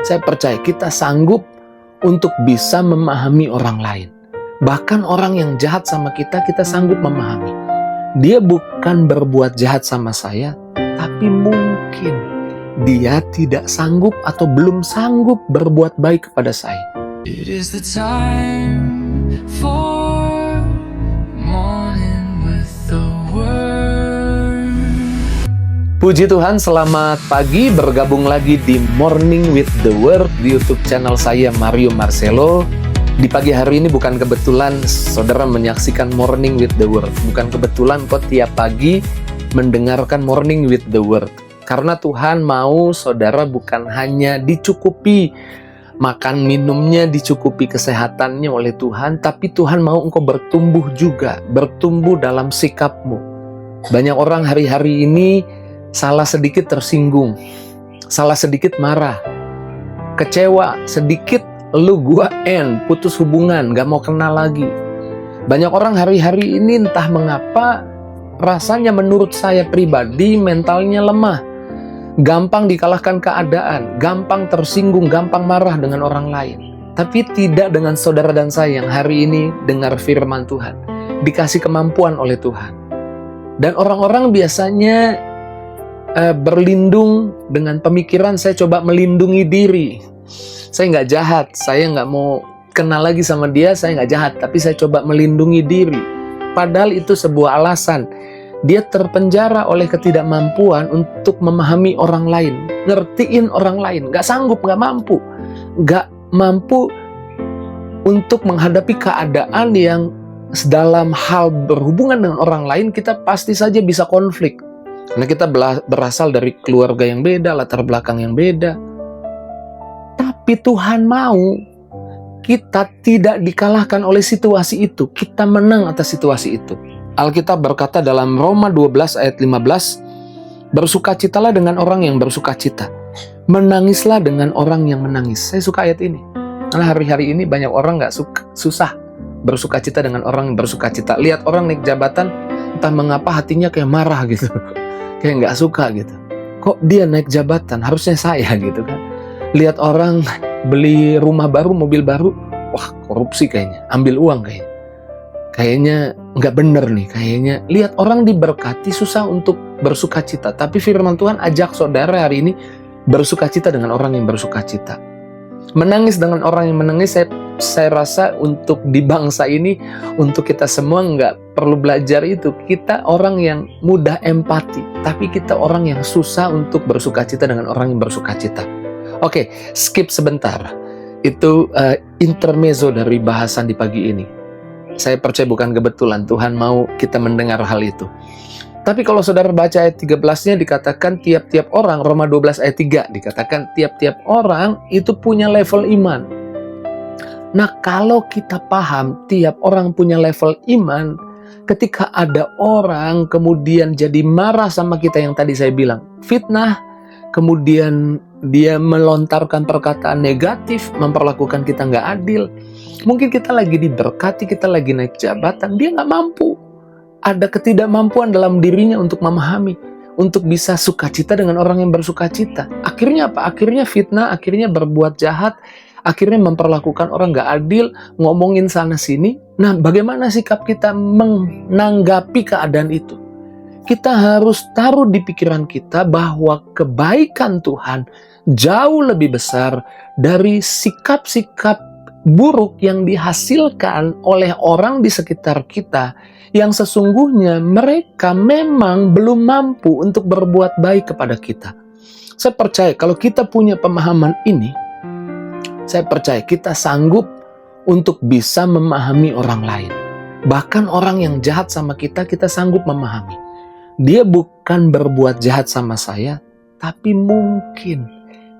Saya percaya kita sanggup untuk bisa memahami orang lain. Bahkan orang yang jahat sama kita, kita sanggup memahami. Dia bukan berbuat jahat sama saya, tapi mungkin dia tidak sanggup atau belum sanggup berbuat baik kepada saya. It is the time for morning with the word. Puji Tuhan, selamat pagi, bergabung lagi di Morning with the Word di YouTube channel saya, Mario Marcelo. Di pagi hari ini bukan kebetulan saudara menyaksikan Morning with the Word. Bukan kebetulan kok tiap pagi mendengarkan Morning with the Word. Karena Tuhan mau saudara bukan hanya dicukupi makan minumnya, dicukupi kesehatannya oleh Tuhan, tapi Tuhan mau engkau bertumbuh juga, bertumbuh dalam sikapmu. Banyak orang hari-hari ini salah sedikit tersinggung, salah sedikit marah, kecewa sedikit, lu gua putus hubungan, gak mau kenal lagi. Banyak orang hari-hari ini entah mengapa rasanya menurut saya pribadi mentalnya lemah, gampang dikalahkan keadaan, gampang tersinggung, gampang marah dengan orang lain. Tapi tidak dengan saudara dan saya yang hari ini dengar firman Tuhan, dikasih kemampuan oleh Tuhan. Dan orang-orang biasanya berlindung dengan pemikiran saya coba melindungi diri. Saya nggak jahat, saya nggak mau kenal lagi sama dia, saya nggak jahat, tapi saya coba melindungi diri. Padahal itu sebuah alasan. Dia terpenjara oleh ketidakmampuan untuk memahami orang lain, ngertiin orang lain, nggak sanggup, nggak mampu untuk menghadapi keadaan yang dalam hal berhubungan dengan orang lain kita pasti saja bisa konflik. Karena kita berasal dari keluarga yang beda, latar belakang yang beda. Tapi Tuhan mau kita tidak dikalahkan oleh situasi itu. Kita menang atas situasi itu. Alkitab berkata dalam Roma 12 ayat 15, bersukacitalah dengan orang yang bersukacita, menangislah dengan orang yang menangis. Saya suka ayat ini. Karena hari-hari ini banyak orang susah bersukacita dengan orang yang bersukacita. Lihat orang naik jabatan, entah mengapa hatinya kayak marah gitu. Kayak nggak suka gitu. Kok dia naik jabatan? Harusnya saya gitu kan. Lihat orang beli rumah baru, mobil baru, wah korupsi kayaknya, ambil uang kayaknya. Kayaknya nggak bener nih, kayaknya. Lihat orang diberkati susah untuk bersukacita. Tapi firman Tuhan ajak saudara hari ini bersukacita dengan orang yang bersukacita. Menangis dengan orang yang menangis, saya rasa untuk di bangsa ini, untuk kita semua nggak perlu belajar itu. Kita orang yang mudah empati, tapi kita orang yang susah untuk bersukacita dengan orang yang bersukacita. Oke, skip sebentar. Itu intermezzo dari bahasan di pagi ini. Saya percaya bukan kebetulan Tuhan mau kita mendengar hal itu. Tapi kalau saudara baca ayat 13-nya dikatakan tiap-tiap orang, Roma 12 ayat 3 dikatakan tiap-tiap orang itu punya level iman. Nah kalau kita paham tiap orang punya level iman, ketika ada orang kemudian jadi marah sama kita yang tadi saya bilang, fitnah, kemudian dia melontarkan perkataan negatif, memperlakukan kita nggak adil. Mungkin kita lagi diberkati, kita lagi naik jabatan, dia nggak mampu. Ada ketidakmampuan dalam dirinya untuk memahami, untuk bisa sukacita dengan orang yang bersukacita. Akhirnya apa? Akhirnya fitnah, akhirnya berbuat jahat, akhirnya memperlakukan orang nggak adil, ngomongin sana-sini. Nah, bagaimana sikap kita menanggapi keadaan itu? Kita harus taruh di pikiran kita bahwa kebaikan Tuhan jauh lebih besar dari sikap-sikap buruk yang dihasilkan oleh orang di sekitar kita yang sesungguhnya mereka memang belum mampu untuk berbuat baik kepada kita. Saya percaya kalau kita punya pemahaman ini, saya percaya kita sanggup untuk bisa memahami orang lain. Bahkan orang yang jahat sama kita, kita sanggup memahami. Dia bukan berbuat jahat sama saya, tapi mungkin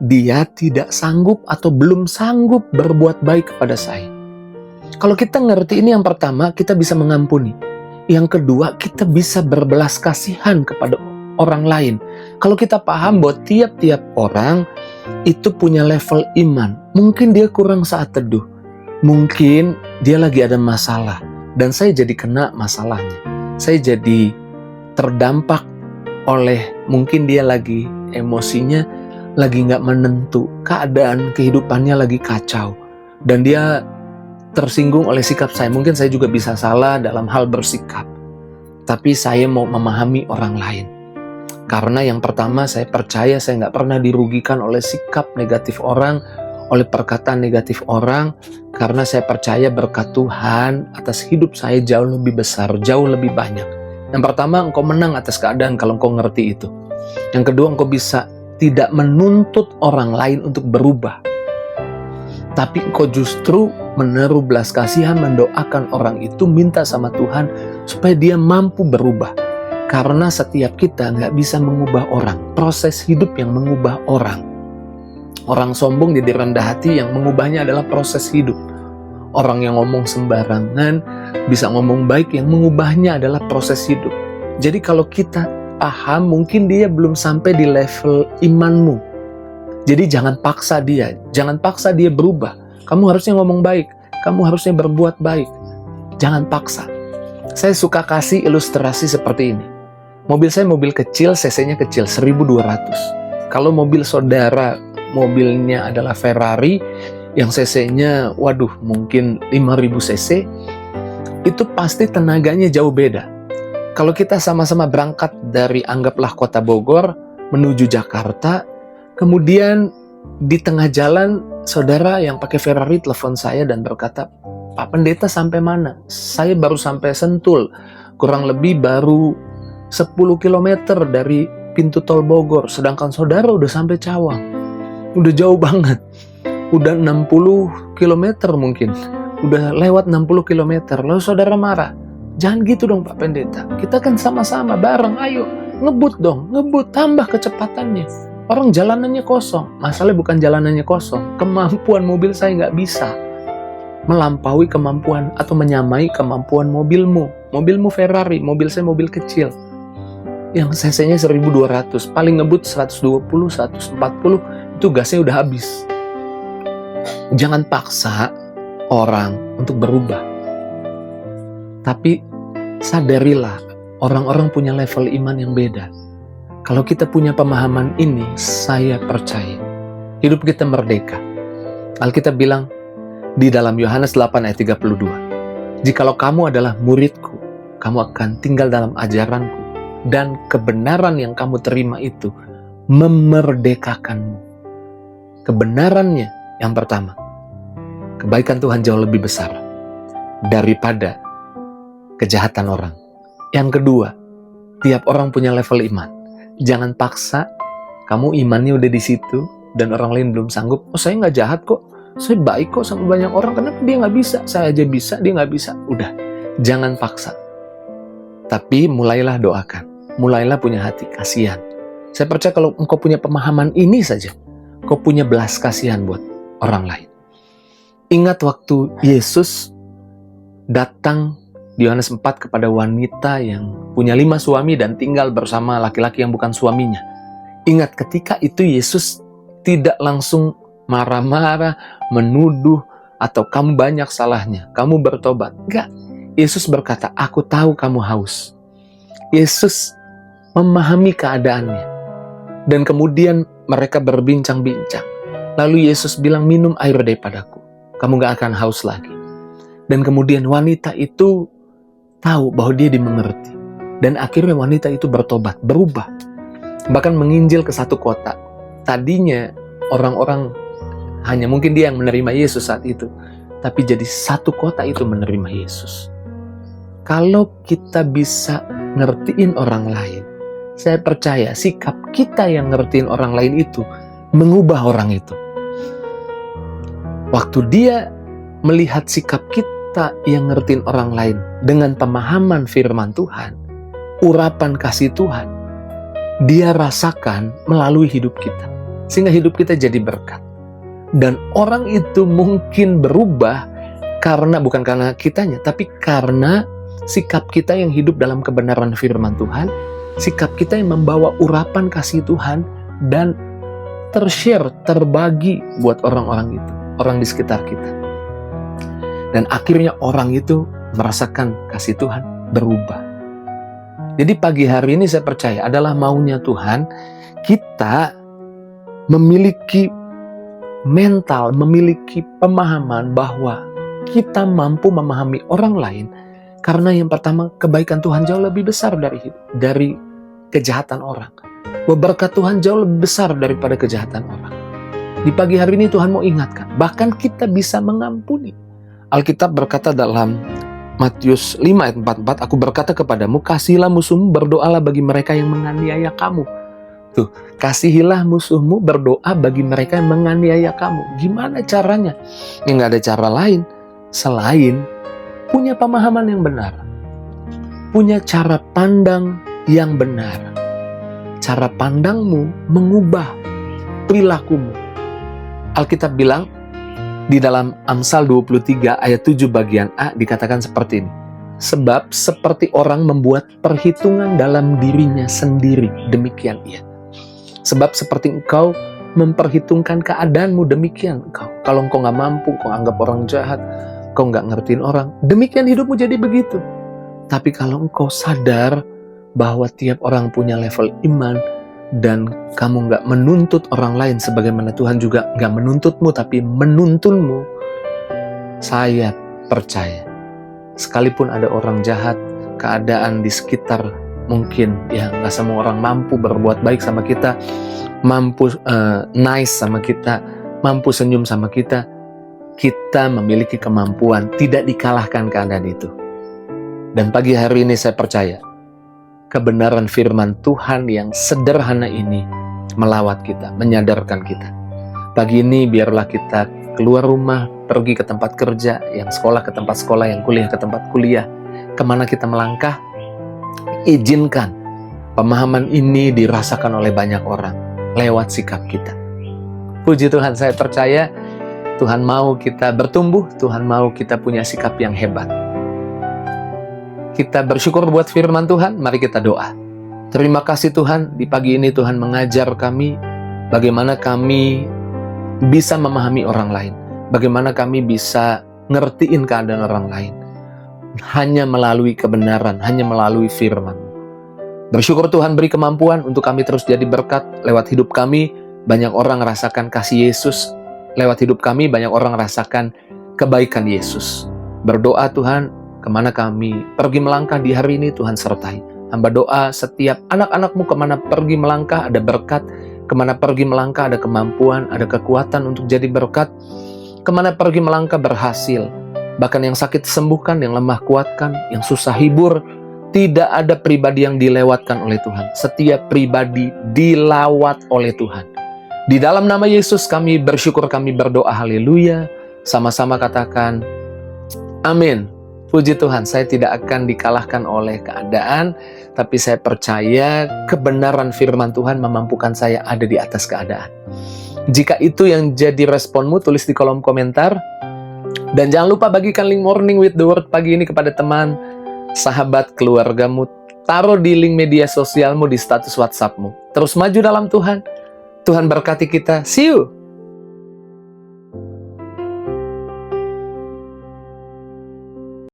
dia tidak sanggup atau belum sanggup berbuat baik kepada saya. Kalau kita ngerti ini, yang pertama, kita bisa mengampuni. Yang kedua, kita bisa berbelas kasihan kepada orang lain. Kalau kita paham bahwa tiap-tiap orang itu punya level iman. Mungkin dia kurang saat teduh. Mungkin dia lagi ada masalah. Dan saya jadi kena masalahnya. Saya jadi terdampak oleh mungkin dia lagi emosinya lagi nggak menentu, keadaan kehidupannya lagi kacau, dan dia tersinggung oleh sikap saya. Mungkin saya juga bisa salah dalam hal bersikap, tapi saya mau memahami orang lain. Karena yang pertama, saya percaya saya nggak pernah dirugikan oleh sikap negatif orang, oleh perkataan negatif orang, karena saya percaya berkat Tuhan atas hidup saya jauh lebih besar, jauh lebih banyak. Yang pertama, engkau menang atas keadaan kalau engkau ngerti itu. Yang kedua, engkau bisa tidak menuntut orang lain untuk berubah, tapi engkau justru menaruh belas kasihan, mendoakan orang itu, minta sama Tuhan supaya dia mampu berubah. Karena setiap kita nggak bisa mengubah orang, proses hidup yang mengubah orang. Orang sombong jadi rendah hati, yang mengubahnya adalah proses hidup. Orang yang ngomong sembarangan bisa ngomong baik, yang mengubahnya adalah proses hidup. Jadi kalau kita paham, mungkin dia belum sampai di level imanmu. Jadi jangan paksa dia berubah. Kamu harusnya ngomong baik, kamu harusnya berbuat baik. Jangan paksa. Saya suka kasih ilustrasi seperti ini. Mobil saya mobil kecil, cc-nya kecil, 1200. Kalau mobil saudara, mobilnya adalah Ferrari, yang cc-nya, mungkin 5000 cc, itu pasti tenaganya jauh beda. Kalau kita sama-sama berangkat dari, anggaplah kota Bogor, menuju Jakarta, kemudian di tengah jalan, saudara yang pakai Ferrari telepon saya dan berkata, "Pak Pendeta sampai mana?" "Saya baru sampai Sentul, kurang lebih baru 10 km dari pintu tol Bogor, sedangkan saudara udah sampai Cawang. Udah jauh banget. Udah 60 km mungkin. Udah lewat 60 km. Lalu saudara marah. "Jangan gitu dong Pak Pendeta. Kita kan sama-sama bareng, ayo. Ngebut dong, ngebut, tambah kecepatannya. Orang jalanannya kosong." Masalahnya bukan jalanannya kosong. Kemampuan mobil saya nggak bisa melampaui kemampuan atau menyamai kemampuan mobilmu. Mobilmu Ferrari, mobil saya mobil kecil. Yang cc-nya 1200, paling ngebut 120, 140, itu gasnya udah habis. Jangan paksa orang untuk berubah. Tapi sadarilah, orang-orang punya level iman yang beda. Kalau kita punya pemahaman ini, saya percaya hidup kita merdeka. Alkitab bilang di dalam Yohanes 8 ayat 32, "Jikalau kamu adalah muridku, kamu akan tinggal dalam ajaranku, dan kebenaran yang kamu terima itu memerdekakanmu." Kebenarannya yang pertama, kebaikan Tuhan jauh lebih besar daripada kejahatan orang. Yang kedua, tiap orang punya level iman. Jangan paksa, kamu imannya udah di situ dan orang lain belum sanggup. "Oh, saya nggak jahat kok, saya baik kok sama banyak orang, kenapa dia nggak bisa? Saya aja bisa, dia nggak bisa." Udah, jangan paksa. Tapi mulailah doakan. Mulailah punya hati kasihan. Saya percaya kalau engkau punya pemahaman ini saja, kau punya belas kasihan buat orang lain. Ingat waktu Yesus datang di Yohanes 4 kepada wanita yang punya 5 suami dan tinggal bersama laki-laki yang bukan suaminya. Ingat ketika itu Yesus tidak langsung marah-marah, menuduh, atau "Kamu banyak salahnya, kamu bertobat." Enggak. Yesus berkata, "Aku tahu kamu haus." Yesus memahami keadaannya. Dan kemudian mereka berbincang-bincang. Lalu Yesus bilang, "Minum air daripadaku. Kamu gak akan haus lagi." Dan kemudian wanita itu tahu bahwa dia dimengerti. Dan akhirnya wanita itu bertobat, berubah. Bahkan menginjil ke satu kota. Tadinya orang-orang hanya mungkin dia yang menerima Yesus saat itu. Tapi jadi satu kota itu menerima Yesus. Kalau kita bisa ngertiin orang lain, saya percaya sikap kita yang ngertiin orang lain itu mengubah orang itu. Waktu dia melihat sikap kita yang ngertiin orang lain dengan pemahaman firman Tuhan, urapan kasih Tuhan, dia rasakan melalui hidup kita. Sehingga hidup kita jadi berkat. Dan orang itu mungkin berubah bukan karena kitanya, tapi karena sikap kita yang hidup dalam kebenaran firman Tuhan, sikap kita yang membawa urapan kasih Tuhan dan tershare, terbagi buat orang-orang itu, orang di sekitar kita. Dan akhirnya orang itu merasakan kasih Tuhan, berubah. Jadi pagi hari ini saya percaya adalah maunya Tuhan, kita memiliki mental, memiliki pemahaman bahwa kita mampu memahami orang lain karena yang pertama, kebaikan Tuhan jauh lebih besar dari kejahatan orang. Berkat Tuhan jauh lebih besar daripada kejahatan orang. Di pagi hari ini Tuhan mau ingatkan, bahkan kita bisa mengampuni. Alkitab berkata dalam Matius 5 ayat 44, aku berkata kepadamu, kasihilah musuhmu, berdoalah bagi mereka yang menganiaya kamu. Tuh, kasihilah musuhmu, berdoa bagi mereka yang menganiaya kamu. Gimana caranya? Ya nggak ada cara lain selain punya pemahaman yang benar, punya cara pandang yang benar. Cara pandangmu mengubah perilakumu. Alkitab bilang di dalam Amsal 23 ayat 7 bagian A dikatakan seperti ini. Sebab seperti orang membuat perhitungan dalam dirinya sendiri, demikian ia. Sebab seperti engkau memperhitungkan keadaanmu, demikian engkau. Kalau engkau nggak mampu, engkau anggap orang jahat, engkau nggak ngertiin orang, demikian hidupmu jadi begitu. Tapi kalau engkau sadar bahwa tiap orang punya level iman, dan kamu nggak menuntut orang lain sebagaimana Tuhan juga nggak menuntutmu, tapi menuntunmu, saya percaya, sekalipun ada orang jahat, keadaan di sekitar mungkin ya nggak semua orang mampu berbuat baik sama kita, mampu nice sama kita, mampu senyum sama kita, kita memiliki kemampuan tidak dikalahkan keadaan itu. Dan pagi hari ini saya percaya kebenaran firman Tuhan yang sederhana ini melawat kita, menyadarkan kita. Pagi ini biarlah kita keluar rumah, pergi ke tempat kerja, yang sekolah ke tempat sekolah, yang kuliah ke tempat kuliah, kemana kita melangkah, izinkan pemahaman ini dirasakan oleh banyak orang lewat sikap kita. Puji Tuhan, saya percaya Tuhan mau kita bertumbuh, Tuhan mau kita punya sikap yang hebat. Kita bersyukur buat firman Tuhan, mari kita doa. Terima kasih Tuhan, di pagi ini Tuhan mengajar kami bagaimana kami bisa memahami orang lain, bagaimana kami bisa ngertiin keadaan orang lain. Hanya melalui kebenaran, hanya melalui firman. Bersyukur Tuhan beri kemampuan untuk kami terus jadi berkat. Lewat hidup kami, banyak orang rasakan kasih Yesus. Lewat hidup kami, banyak orang rasakan kebaikan Yesus. Berdoa Tuhan, kemana kami pergi melangkah di hari ini, Tuhan sertai. Hamba doa setiap anak-anak-Mu kemana pergi melangkah ada berkat, kemana pergi melangkah ada kemampuan, ada kekuatan untuk jadi berkat, kemana pergi melangkah berhasil. Bahkan yang sakit sembuhkan, yang lemah kuatkan, yang susah hibur. Tidak ada pribadi yang dilewatkan oleh Tuhan. Setiap pribadi dilawat oleh Tuhan. Di dalam nama Yesus kami bersyukur, kami berdoa, haleluya. Sama-sama katakan, amin. Puji Tuhan, saya tidak akan dikalahkan oleh keadaan, tapi saya percaya kebenaran firman Tuhan memampukan saya ada di atas keadaan. Jika itu yang jadi responmu, tulis di kolom komentar. Dan jangan lupa bagikan link Morning with the Word pagi ini kepada teman, sahabat, keluargamu. Taruh di link media sosialmu, di status WhatsAppmu. Terus maju dalam Tuhan. Tuhan berkati kita. See you!